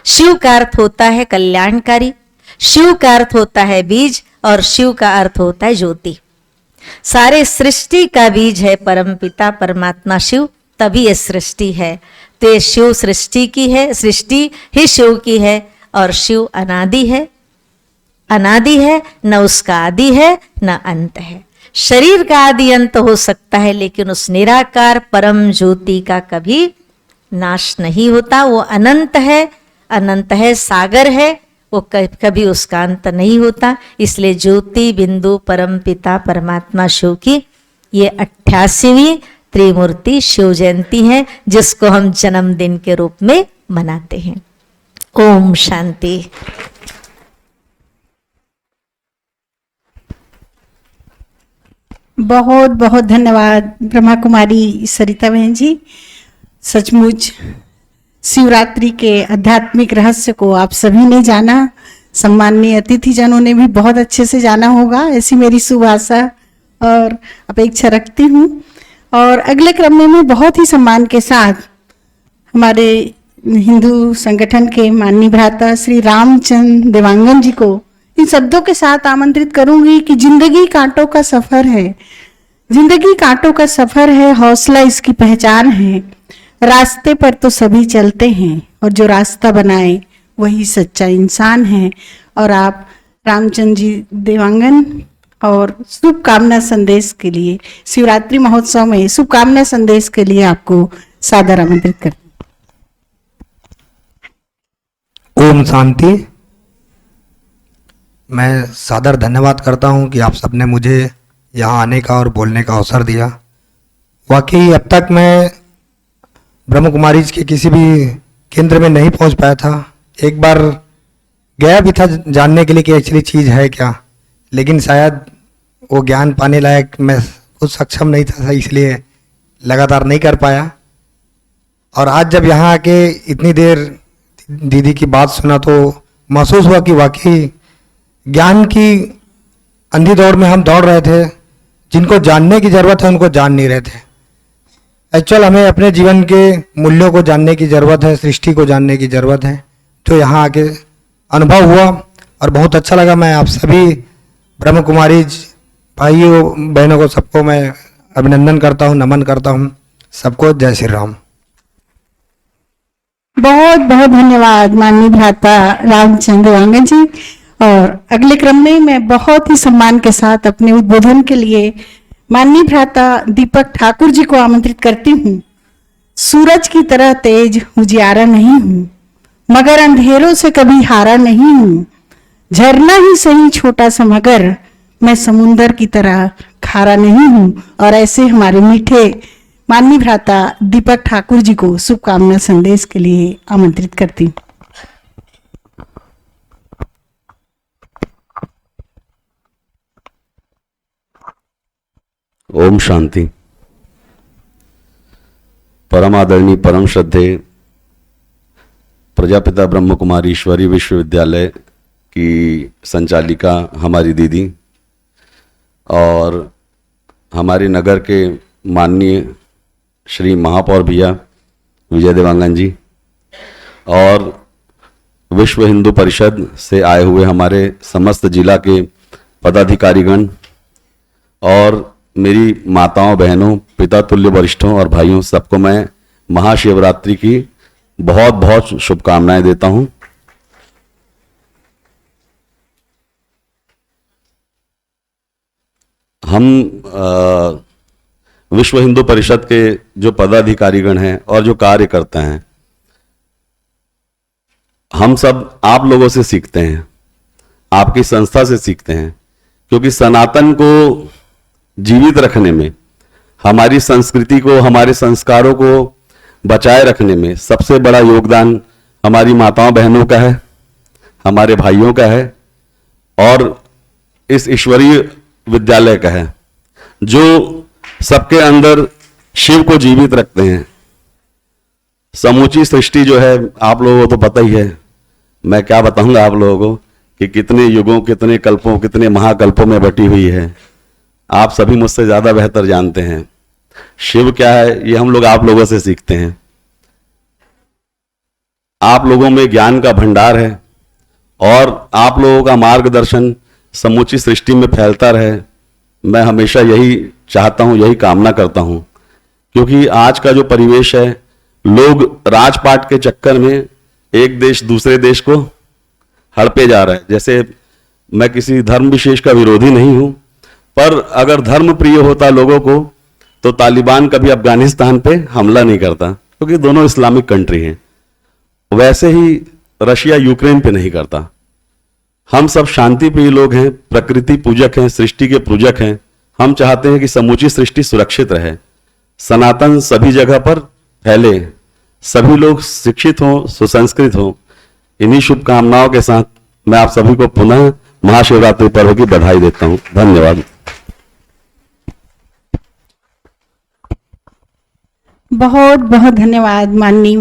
शिव का अर्थ होता है कल्याणकारी, शिव का अर्थ होता है बीज, और शिव का अर्थ होता है ज्योति। सारे सृष्टि का बीज है परम पिता परमात्मा शिव, तभी ये सृष्टि है। तो ये शिव सृष्टि की है, सृष्टि ही शिव की है, और शिव अनादि है। अनादि है, न उसका आदि है न अंत है। शरीर का आदि अंत हो सकता है, लेकिन उस निराकार परम ज्योति का कभी नाश नहीं होता। वो अनंत है, अनंत है, सागर है, वो कभी उसका अंत नहीं होता। इसलिए ज्योति बिंदु परम पिता परमात्मा शिव की ये 88वीं त्रिमूर्ति शिव जयंती है, जिसको हम जन्मदिन के रूप में मनाते हैं। ओम शांति।
बहुत बहुत धन्यवाद ब्रह्मा कुमारी सरिता बहन जी। सचमुच शिवरात्रि के आध्यात्मिक रहस्य को आप सभी ने जाना, सम्माननीय अतिथिजनों ने भी बहुत अच्छे से जाना होगा, ऐसी मेरी शुभ आशा और अपेक्षा रखती हूँ। और अगले क्रम में मैं बहुत ही सम्मान के साथ हमारे हिंदू संगठन के माननीय भ्राता श्री रामचंद्र देवांगन जी को इन शब्दों के साथ आमंत्रित करूंगी कि जिंदगी कांटों का सफर है, जिंदगी कांटों का सफर है, हौसला इसकी पहचान है। रास्ते पर तो सभी चलते हैं, और जो रास्ता बनाए वही सच्चा इंसान है। और आप रामचंद्र जी देवांगन और शुभकामना संदेश के लिए, शिवरात्रि महोत्सव में शुभकामना संदेश के लिए आपको सादर आमंत्रित करते हैं।
ओम शांति। मैं सादर धन्यवाद करता हूं कि आप सबने मुझे यहाँ आने का और बोलने का अवसर दिया। वाकई अब तक मैं ब्रह्म कुमारी के किसी भी केंद्र में नहीं पहुंच पाया था। एक बार गया भी था जानने के लिए कि एक्चुअली चीज़ है क्या, लेकिन शायद वो ज्ञान पाने लायक मैं खुद सक्षम नहीं था, इसलिए लगातार नहीं कर पाया। और आज जब यहाँ आके इतनी देर दीदी की बात सुना तो महसूस हुआ कि वाकई ज्ञान की अंधी दौड़ में हम दौड़ रहे थे। जिनको जानने की ज़रूरत है उनको जान नहीं रहे थे। एक्चुअल हमें अपने जीवन के मूल्यों को जानने की ज़रूरत है, सृष्टि को जानने की ज़रूरत है। तो यहाँ आके अनुभव हुआ और बहुत अच्छा लगा। मैं आप सभी ब्रह्म कुमारी भाइयों बहनों को सबको मैं अभिनंदन करता हूँ, नमन करता हूँ सबको। जय श्री राम।
बहुत बहुत धन्यवाद माननीय भ्राता रामचंद्र देवांगन जी। और अगले क्रम में मैं बहुत ही सम्मान के साथ अपने उद्बोधन के लिए माननीय भ्राता दीपक ठाकुर जी को आमंत्रित करती हूँ। सूरज की तरह तेज उजियारा नहीं हूँ, मगर अंधेरों से कभी हारा नहीं हूँ। झरना ही सही छोटा सा, मगर मैं समुंदर की तरह खारा नहीं हूँ। और ऐसे हमारे मीठे माननीय भ्राता दीपक ठाकुर जी को शुभकामना संदेश के लिए आमंत्रित करती हूँ।
ओम शांति। परम आदरणीय परम श्रद्धे प्रजापिता ब्रह्म कुमारी ईश्वरी विश्वविद्यालय की संचालिका हमारी दीदी और हमारे नगर के माननीय श्री महापौर भैया विजय देवांगन जी और विश्व हिंदू परिषद से आए हुए हमारे समस्त जिला के पदाधिकारीगण और मेरी माताओं बहनों पिता तुल्य वरिष्ठों और भाइयों, सबको मैं महाशिवरात्रि की बहुत बहुत शुभकामनाएं देता हूं। हम विश्व हिंदू परिषद के जो पदाधिकारीगण हैं और जो कार्यकर्ता हैं, हम सब आप लोगों से सीखते हैं, आपकी संस्था से सीखते हैं, क्योंकि सनातन को जीवित रखने में, हमारी संस्कृति को, हमारे संस्कारों को बचाए रखने में सबसे बड़ा योगदान हमारी माताओं बहनों का है। हमारे भाइयों का है और इस ईश्वरीय विद्यालय का है, जो सबके अंदर शिव को जीवित रखते हैं। समूची सृष्टि जो है, आप लोगों को तो पता ही है, मैं क्या बताऊंगा आप लोगों को कि कितने युगों, कितने कल्पों, कितने महाकल्पों में बटी हुई है। आप सभी मुझसे ज्यादा बेहतर जानते हैं शिव क्या है, ये हम लोग आप लोगों से सीखते हैं। आप लोगों में ज्ञान का भंडार है और आप लोगों का मार्गदर्शन समूची सृष्टि में फैलता रहे, मैं हमेशा यही चाहता हूं, यही कामना करता हूं। क्योंकि आज का जो परिवेश है, लोग राजपाट के चक्कर में एक देश दूसरे देश को हड़पे जा रहा है। जैसे मैं किसी धर्म विशेष का विरोधी नहीं हूं, पर अगर धर्म प्रिय होता लोगों को तो तालिबान कभी अफगानिस्तान पे हमला नहीं करता, क्योंकि दोनों इस्लामिक कंट्री हैं। वैसे ही रशिया यूक्रेन पे नहीं करता। हम सब शांति प्रिय लोग हैं, प्रकृति पूजक हैं, सृष्टि के पूजक हैं। हम चाहते हैं कि समूची सृष्टि सुरक्षित रहे, सनातन सभी जगह पर फैले, सभी लोग शिक्षित हों, सुसंस्कृत हों। इन्हीं शुभकामनाओं के साथ मैं आप सभी को पुनः महाशिवरात्रि पर्व की बधाई देता हूं। धन्यवाद।
बहुत बहुत धन्यवाद माननीय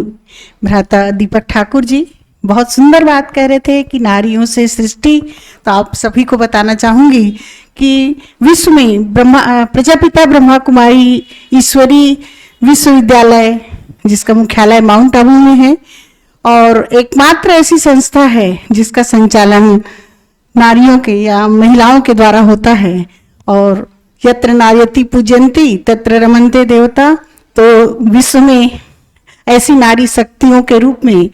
भ्राता दीपक ठाकुर जी। बहुत सुंदर बात कह रहे थे कि नारियों से सृष्टि। तो आप सभी को बताना चाहूंगी कि विश्व में प्रजापिता ब्रह्मा कुमारी ईश्वरी विश्वविद्यालय, जिसका मुख्यालय माउंट आबू में है, और एकमात्र ऐसी संस्था है जिसका संचालन नारियों के या महिलाओं के द्वारा होता है। और यत्र नार्यति पूजयन्ति तत्र रमन्ते देवता। तो विश्व में ऐसी नारी शक्तियों के रूप में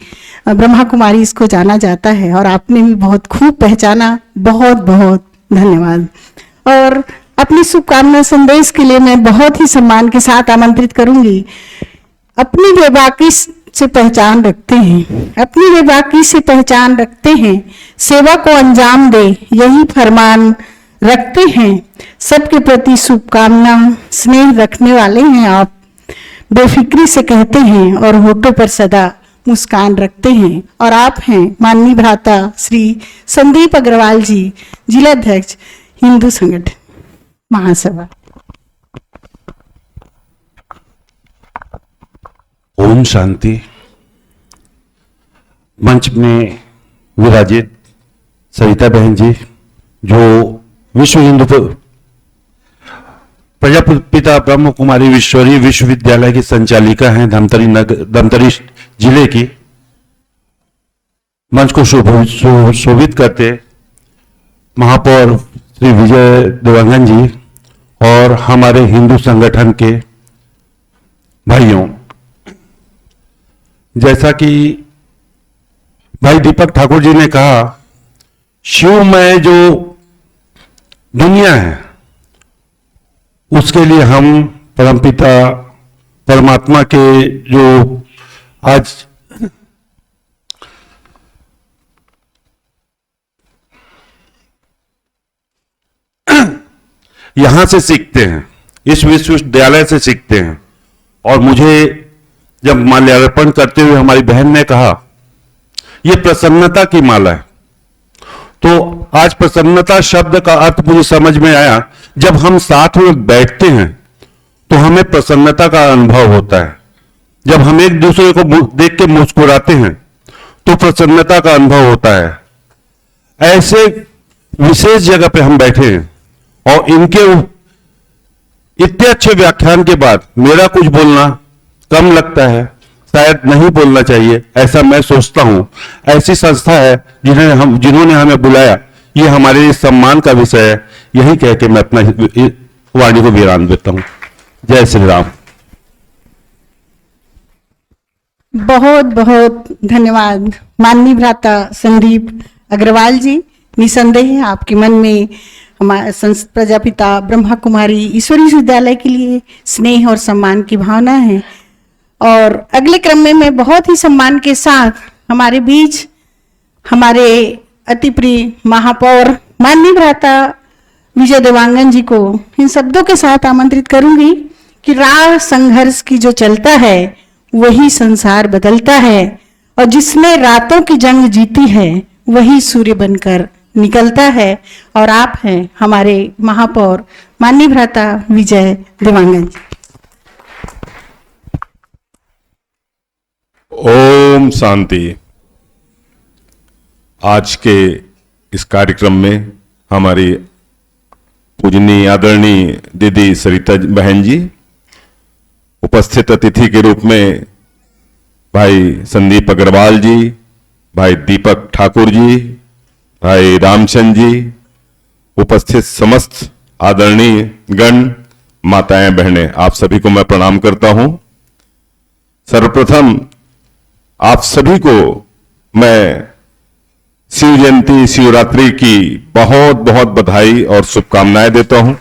ब्रह्मा कुमारी इसको जाना जाता है, और आपने भी बहुत खूब पहचाना। बहुत बहुत धन्यवाद। और अपनी शुभकामना संदेश के लिए मैं बहुत ही सम्मान के साथ आमंत्रित करूंगी। अपनी बेबाकी से पहचान रखते हैं, अपनी बेबाकी से पहचान रखते हैं, सेवा को अंजाम दे यही फरमान रखते हैं, सबके प्रति शुभकामना स्नेह रखने वाले हैं आप, बेफिक्री से कहते हैं और होठों पर सदा मुस्कान रखते हैं। और आप हैं माननीय भ्राता श्री संदीप अग्रवाल जी, जिलाध्यक्ष हिंदू संगठन महासभा।
ओम शांति। मंच में विराजित सरिता बहन जी, जो विश्व हिंदू प्रजापिता ब्रह्म कुमारी ईश्वरीय विश्वविद्यालय की संचालिका हैं, धमतरी जिले की। मंच को शोभित करते महापौर श्री विजय देवांगन जी और हमारे हिंदू संगठन के भाइयों, जैसा कि भाई दीपक ठाकुर जी ने कहा, शिवमय जो दुनिया है उसके लिए हम परमपिता परमात्मा के जो आज यहां से सीखते हैं, इस विश्वविद्यालय से सीखते हैं। और मुझे जब माल्यार्पण करते हुए हमारी बहन ने कहा यह प्रसन्नता की माला है, तो आज प्रसन्नता शब्द का अर्थ मुझे समझ में आया। जब हम साथ में बैठते हैं तो हमें प्रसन्नता का अनुभव होता है। जब हम एक दूसरे को देख के मुस्कुराते हैं तो प्रसन्नता का अनुभव होता है। ऐसे विशेष जगह पे हम बैठे हैं और इनके इतने अच्छे व्याख्यान के बाद मेरा कुछ बोलना कम लगता है, शायद नहीं बोलना चाहिए, ऐसा मैं सोचता हूं। ऐसी संस्था है जिन्होंने हमें बुलाया, ये हमारे लिए सम्मान का विषय है। यही कह के मैं अपना वाणी को विराम देता हूं। जय श्री राम।
बहुत बहुत धन्यवाद माननीय भ्राता संदीप अग्रवाल जी। निसंदेह आपके मन में हमारे प्रजापिता ब्रह्मा कुमारी ईश्वरीय विश्वविद्यालय के लिए स्नेह और सम्मान की भावना है। और अगले क्रम में मैं बहुत ही सम्मान के साथ हमारे बीच हमारे अति प्रिय महापौर माननीय भ्राता विजय देवांगन जी को इन शब्दों के साथ आमंत्रित करूंगी कि राह संघर्ष की जो चलता है वही संसार बदलता है, और जिसने रातों की जंग जीती है वही सूर्य बनकर निकलता है। और आप हैं हमारे महापौर माननीय भ्राता विजय देवांगन जी।
ओम शांति। आज के इस कार्यक्रम में हमारी पूजनीय आदरणीय दीदी सरिता बहन जी, उपस्थित अतिथि के रूप में भाई संदीप अग्रवाल जी, भाई दीपक ठाकुर जी, भाई रामचंद जी, उपस्थित समस्त आदरणीय गण, माताएं बहनें, आप सभी को मैं प्रणाम करता हूं। सर्वप्रथम आप सभी को मैं शिव जयंती शिवरात्रि की बहुत बहुत बधाई और शुभकामनाएं देता हूं।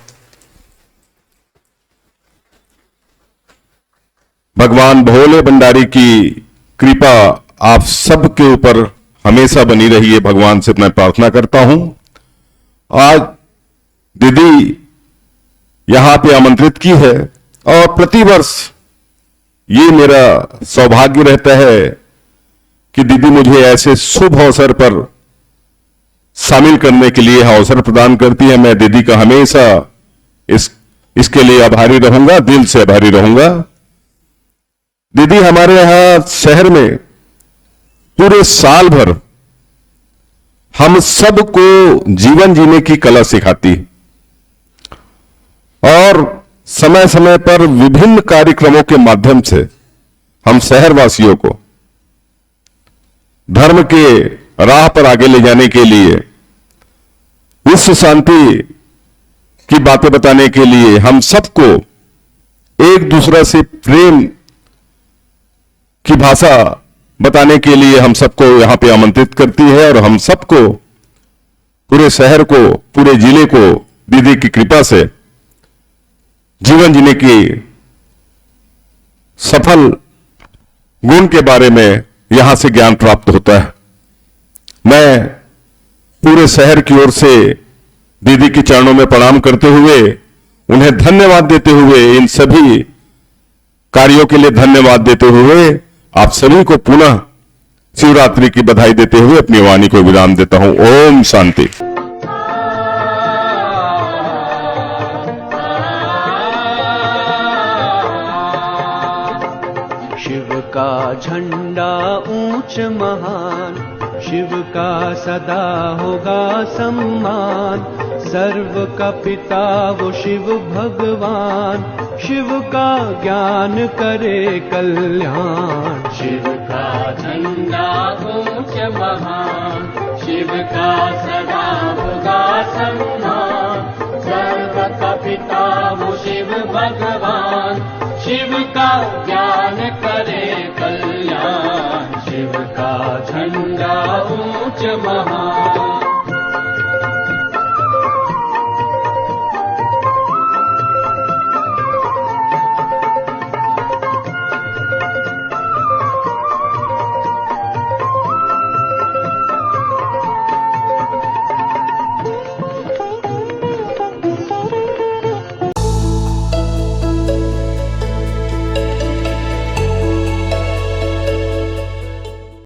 भगवान भोले भंडारी की कृपा आप सबके ऊपर हमेशा बनी रही है, भगवान से मैं प्रार्थना करता हूं। आज दीदी यहां पे आमंत्रित की है और प्रतिवर्ष ये मेरा सौभाग्य रहता है कि दीदी मुझे ऐसे शुभ अवसर पर शामिल करने के लिए अवसर प्रदान करती है। मैं दीदी का हमेशा इसके लिए आभारी रहूंगा, दिल से आभारी रहूंगा। दीदी हमारे यहां शहर में पूरे साल भर हम सबको जीवन जीने की कला सिखाती और समय समय पर विभिन्न कार्यक्रमों के माध्यम से हम शहरवासियों को धर्म के राह पर आगे ले जाने के लिए, विश्व शांति की बातें बताने के लिए, हम सबको एक दूसरे से प्रेम की भाषा बताने के लिए हम सबको यहां पे आमंत्रित करती है। और हम सबको, पूरे शहर को, पूरे जिले को दीदी की कृपा से जीवन जीने की सफल गुण के बारे में यहां से ज्ञान प्राप्त होता है। मैं पूरे शहर की ओर से दीदी के चरणों में प्रणाम करते हुए, उन्हें धन्यवाद देते हुए, इन सभी कार्यों के लिए धन्यवाद देते हुए आप सभी को पुनः शिवरात्रि की बधाई देते हुए अपनी वाणी को विराम देता हूं। ओम शांति।
शिव का झंडा ऊंच महान, शिव का सदा होगा सम्मान। सर्व का पिता वो शिव भगवान, शिव का ज्ञान करे कल्याण।
शिव का झंडा ऊंच महान, शिव का सदा होगा सम्मान। सर्व का पिता वो शिव भगवान, शिव का ज्ञान करे कल्याण। शिव का झंडा ऊंच महान।